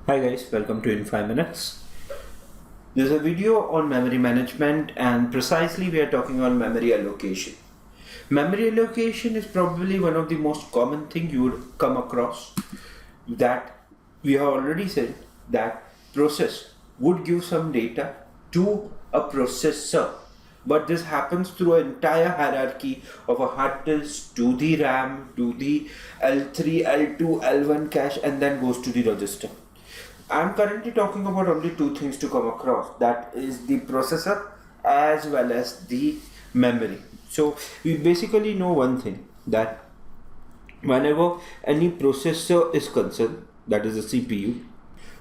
Hi guys, welcome to In 5 Minutes. There's a video on memory management and precisely we are talking on memory allocation. Memory allocation is probably one of the most common thing you would come across that we have already said that process would give some data to a processor, but this happens through an entire hierarchy of a hard disk to the RAM to the L3, L2, L1 cache and then goes to the register. I'm currently talking about only two things to come across, that is the processor as well as the memory. So we basically know one thing, that whenever any processor is concerned, that is the CPU,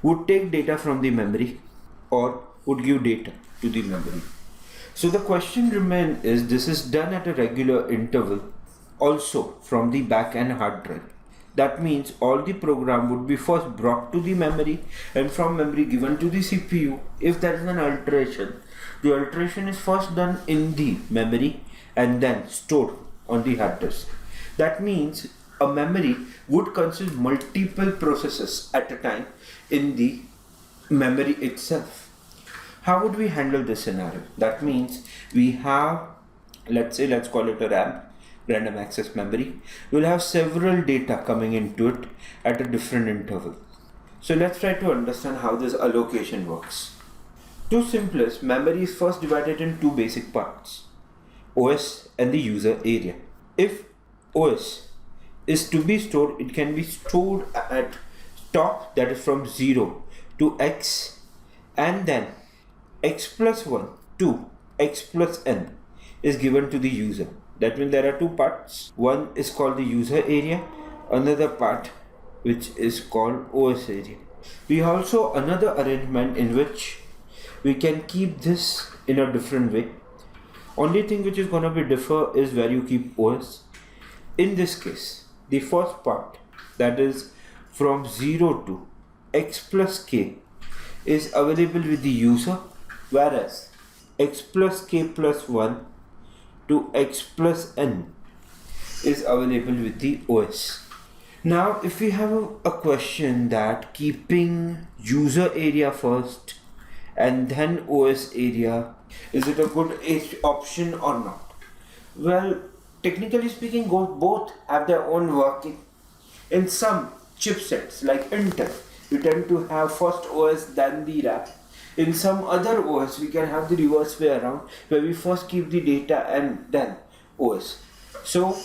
would take data from the memory or would give data to the memory. So the question remains is this is done at a regular interval also from the back end hard drive. That means all the program would be first brought to the memory and from memory given to the CPU. If there is an alteration, the alteration is first done in the memory and then stored on the hard disk. That means a memory would consist multiple processes at a time in the memory itself. How would we handle this scenario? That means we have, let's call it a RAM, random access memory. We'll have several data coming into it at a different interval. So let's try to understand how this allocation works. To simplest, memory is first divided in two basic parts, OS and the user area. If OS is to be stored, it can be stored at top, that is from 0 to X, and then X plus 1 to X plus N is given to the user. That means there are two parts. One is called the user area, another part which is called OS area. We also another arrangement in which we can keep this in a different way. Only thing which is gonna be differ is where you keep OS. In this case, the first part, that is from 0 to X plus K, is available with the user, whereas X plus K plus 1 to X plus N is available with the OS. Now if we have a question that keeping user area first and then OS area, is it a good option or not? Well, technically speaking, both have their own working. In some chipsets like Intel, we tend to have first OS then the RAM. In some other OS, we can have the reverse way around, where we first keep the data and then OS. So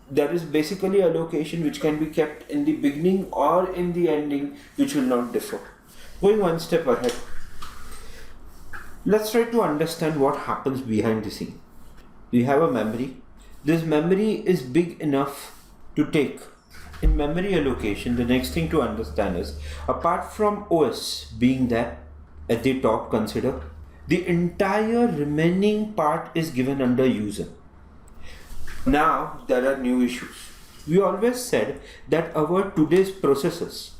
there is basically a location which can be kept in the beginning or in the ending, which will not differ. Going one step ahead, let's try to understand what happens behind the scene. We have a memory. This memory is big enough to take. In memory allocation, the next thing to understand is, apart from OS being there, at the top, consider the entire remaining part is given under user. Now there are new issues. We always said that our today's processors